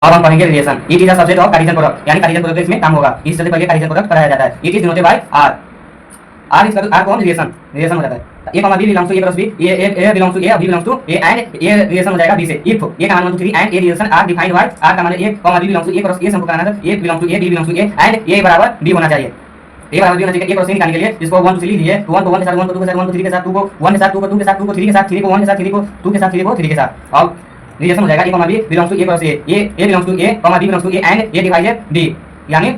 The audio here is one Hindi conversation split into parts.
अब हम पढ़ेंगे relation. It is a subset of Cartesian product, यानी कार्टेशियन प्रोडक्ट इसमें काम होगा। इससे पहले कार्टेशियन प्रोडक्ट पढ़ाया जाता है। It is denoted by R. R is R कौन रिलेशन रिलेशन हो जाता है। A comma B belongs to A plus B, A belongs to A, B belongs to A and A relation हो जाएगा बी से। इफ ए का मान 1 2 3 and A relation R defined by R का मान A comma B belongs to A plus A, हमको कराना था A belongs to A, B belongs to A and A बराबर बी होना चाहिए। ए बराबर बी होना चाहिए। ए प्लस ए निकालने के लिए इसको 1 2 3 लीजिए, तो 1 को 1 के साथ 1 को 2 के साथ 1 को 3 के साथ 2 को 1 के साथ 2 को 2 के साथ 2 को 3 के साथ 3 को 1 के साथ 3 को 2 के साथ 3 को 3 के साथ। अब रिलेशन हो जाएगा A comma B belongs to A plus A belongs to A comma B belongs to A and A divided B, यानी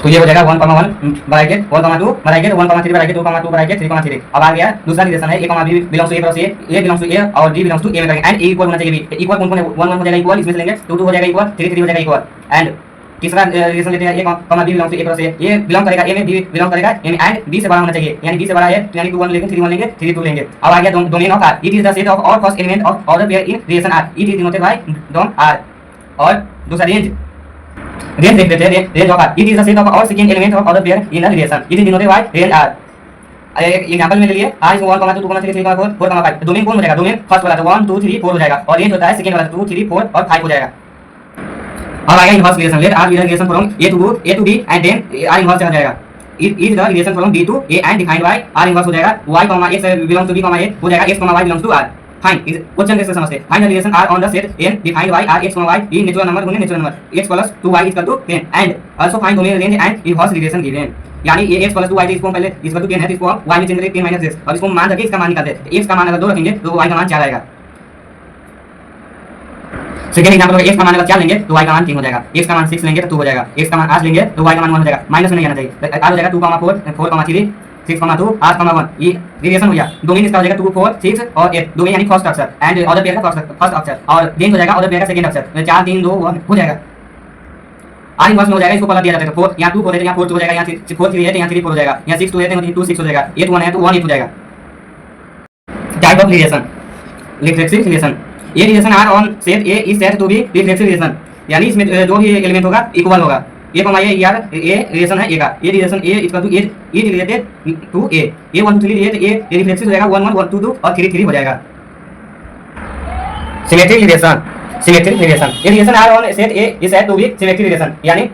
तो ये हो जाएगा 1 1 ब्रैकेट 1 2 ब्रैकेट 1 3 ब्रैकेट 2 2 ब्रैकेट 3 3। अब आ गया दूसरा रिलेशन है A comma B belongs to A plus A belongs to A और बी बिलोंग्स टू ए में करेंगे एंड ए इक्वल होना चाहिए बी। इक्वल कौन कौन है, 1 1 हो जाएगा इक्वल, इसमें से लेंगे 2 2 हो जाएगा इक्वल, 3 3 हो जाएगा इक्वल। एंड तीसरा रिलेशन लेते हैं A comma B belongs to A plus A belong करेगा ए में, बी बिलोंग करेगा ए में एंड बी से बड़ा होना चाहिए, यानी बी से बड़ा है यानी 2 1 लेंगे 3 1 लेंगे 3 2 लेंगे। अब आ गया domain of R. It is the set of all first element of order pair in relation R. It is denoted by dom R. और दूसरा रेंज देख लेते हैं range of R. It is the set of all second element of order pair in the relation. It is denoted by range R. एक एग्जांपल में ले लिए आर 1 2 3 3 4 4 5। डोमेन कौन हो जाएगा, डोमेन फर्स्ट वाला तो 1 2 3 4 हो जाएगा और रेंज होता है सेकंड वाला 2 3 4 और 5 हो जाएगा। अब आएगा inverse relation. Let R be the relation from A to B and then R inverse आ जाएगा। It is the relation from B to A and defined by R inverse हो जाएगा y x belongs to b a हो जाएगा x y belongs to r। Find question कैसे समझते हैं। Find the relation r on the set n defined by r x y in natural number गुने natural number x plus 2y equal to 10 and also find domain range and inverse relation given. यानी ये x प्लस 2y इसको पहले इक्वल टू 10 है, इसको y में चेंज करके 10 माइनस x और इसको मान रखे इसका मान निकालते हैं। x का मान अगर 2 रखेंगे तो y का मान 4 आएगा। सेकंड एग्जांपल में x का मान अगर 4 लेंगे तो y का मान 3 हो जाएगा, x का मान 6 लेंगे तो 2 हो जाएगा, x का मान 8 लेंगे तो y का मान 1 हो जाएगा। माइनस में नहीं आना चाहिए, r हो जाएगा 2 4 4 3 6 2 8 1। ये रिलेशन हो गया। डोमेन इसका हो जाएगा 2 4 6 और 8 डोमेन यानी फर्स्ट अक्षर एंड ऑर्डर पेयर का फर्स्ट अक्षर और रेंज हो जाएगा ऑर्डर पेयर का सेकंड अक्षर। 4 3 2 1 हो जाएगा। आर इनवर्स में हो जाएगा, इसको पलट दिया जाता है 4 यहां 2 4 है यहां 4 2 हो जाएगा, यहां 4 3 है यहां 3 4 हो जाएगा, यहां 6 2 है यहां 2 6 हो जाएगा, 8 1 है तो 1 8 हो जाएगा। Type of relation reflexive relation. ये relation R on set A is said to be reflexive relation, यानी इसमें जो भी एलिमेंट होगा इक्वल होगा। ए कॉमा ए यार ए रिलेशन है ए का, ये relation A equal to A is related to A 1 2 3 related A reflexive हो जाएगा 1 1 1 2 2 और 3 3 हो जाएगा। Symmetric relation. सिमेट्रिक रिलेशन ये relation R on set A is said to be symmetric relation, यानी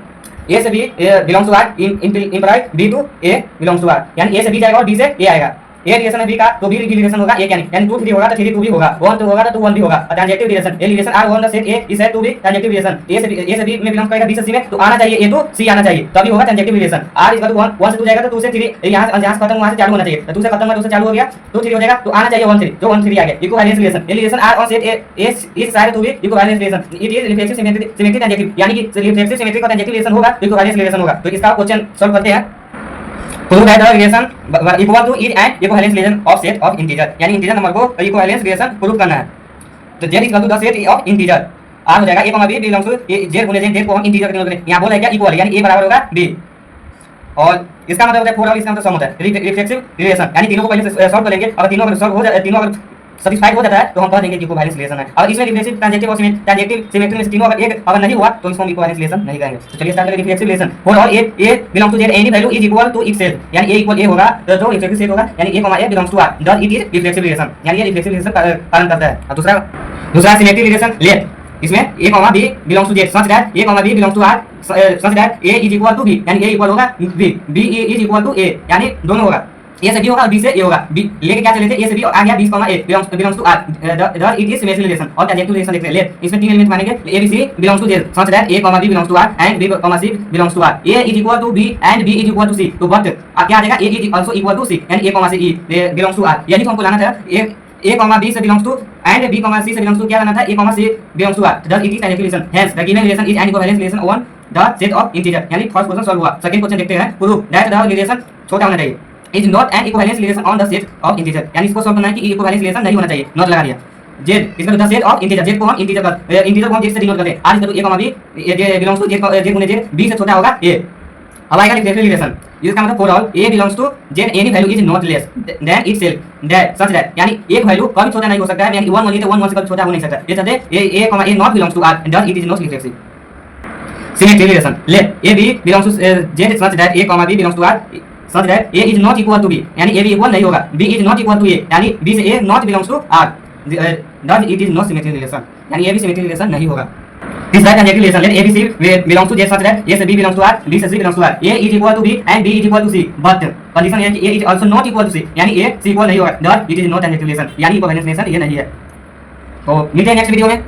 ए से B belongs to R imply B to A belongs to R, यानी ए से बी जाएगा और बी से ए आएगा। ए रिलेशन है बी का तो बी रिलेशन होगा ए यानी 2 3 होगा तो 3 2 भी होगा, 1 2 होगा तो 2 1 भी होगा। Transitive relation A relation R on the set A is said to be transitive relation. A से बी में बिलोंग करेगा बी से सी में तो आना चाहिए ए टू सी आना चाहिए तभी होगा transitive relation. Are equal to 1 1 से 2 जाएगा तो 2 से 3 यहां से खत्म वहां से चालू होना चाहिए, तो 2 से खत्म हुआ 2 से चालू हो गया तो 3 हो जाएगा तो आना चाहिए 1 3 जो 1 3 आ गया। Equivalence relation A relation R on set A is said to be equivalence relation. It is reflexive symmetric transitive, यानी कि रिफ्लेक्सिव सिमेट्रिक का ट्रांजेक्टिव रिलेशन होगा तो इक्विवेलेंस रिलेशन होगा। तो इसका क्वेश्चन सॉल्व करते हैं। Prove that the relation equal to is and equivalence relation of set of integer, यानी इंटीजर नंबर को इक्विवेलेंस रिलेशन प्रूव करना है। तो z equal to the set of integer R हो जाएगा a b belongs to z गुने z को हम इंटीजर के लिए यहां बोला है क्या इक्वल, यानी a बराबर होगा b और इसका मतलब होता है 4 और इसका मतलब सम होता है रिफ्लेक्सिव रिलेशन, यानी तीनों को पहले से सॉल्व कर लेंगे। अगर तीनों अगर सॉल्व हो जाए तीनों अगर सैटिस्फाइड हो जाता है तो हम कह देंगे कि इक्विवेलेंस रिलेशन है। और इसमें रिफ्लेक्सिव ट्रांजेक्टिव और ट्रांजेक्टिव सिमेट्री में तीनों अगर एक अगर नहीं हुआ तो इसको हम इक्विवेलेंस रिलेशन नहीं कहेंगे। तो चलिए स्टार्ट करें reflexive relation. For all a belongs to z any value is equal to itself, यानी a इक्वल a होगा तो जो रिफ्लेक्सिव सेट होगा यानी a a belongs to r that it is reflexive relation, यानी ये रिफ्लेक्सिव रिलेशन पालन करता है। और दूसरा सिमेट्रिक रिलेशन लेट इसमें a b belongs to z such that a b belongs to r such that a is equal to b, यानी a इक्वल होगा b is equal to a, यानी दोनों होगा ए से बी होगा और बी से ए होगा। बी लेके क्या चले थे ए से बी आ गया b A belongs to R the it is symmetric relation. और ट्रांजेक्टिव रिलेशन देखते हैं लेट इसमें 3 एलिमेंट मानेंगे A B C belongs to z such that a b belongs to r and b c belongs to r a is equal to b and b is equal to c। तो बट क्या आ जाएगा a is also equal to c, यानी a c belongs to r, यानी हमको लाना था a b से belongs to and b c से बिलोंग्स टू क्या लाना था a c belongs to r that it is transitive relation. Hence the given relation is an equivalence relation on the set of integer, यानी फर्स्ट क्वेश्चन सॉल्व हुआ। सेकंड क्वेश्चन देखते हैं। प्रूव दैट द रिलेशन छोटा होना चाहिए is not an equivalence relation on the set of integer, यानी इसको सॉल्व करना है कि इक्विवेलेंस रिलेशन नहीं होना चाहिए, नॉट लगा दिया। z इसका the set of integer, z को हम इंटीजर को हम z से डिनोट करते हैं। r is a b j belongs to z गुने z b से छोटा होगा a। अब आएगा रिफ्लेक्सिव रिलेशन, इसका मतलब for all a belongs to z any value is not less than itself that such that, यानी एक वैल्यू कभी छोटा नहीं हो सकता है, यानी 1 1 1 1 से कभी छोटा हो नहीं सकता। ये कहते हैं a not belongs to r that it is not reflexive. Symmetric relation let a b belongs to z such that a b belongs to r such that a is not equal to b, यानी a b इक्वल नहीं होगा, b is not equal to a, यानी b से a not belongs to r does it is not symmetric relation, यानी ये भी सिमेट्रिक रिलेशन नहीं होगा। तीसरा conjunctive relation, let ABC belongs to Z such that A से B belongs to R, B से C belongs to R, A is equal to B and B is equal to C, but condition है कि A is also not equal to C, यानी A C इक्वल नहीं होगा, thus it is not conjunctive relation, यानी इक्विवेलेंस रिलेशन ये नहीं है। तो मिलते हैं नेक्स्ट वीडियो में।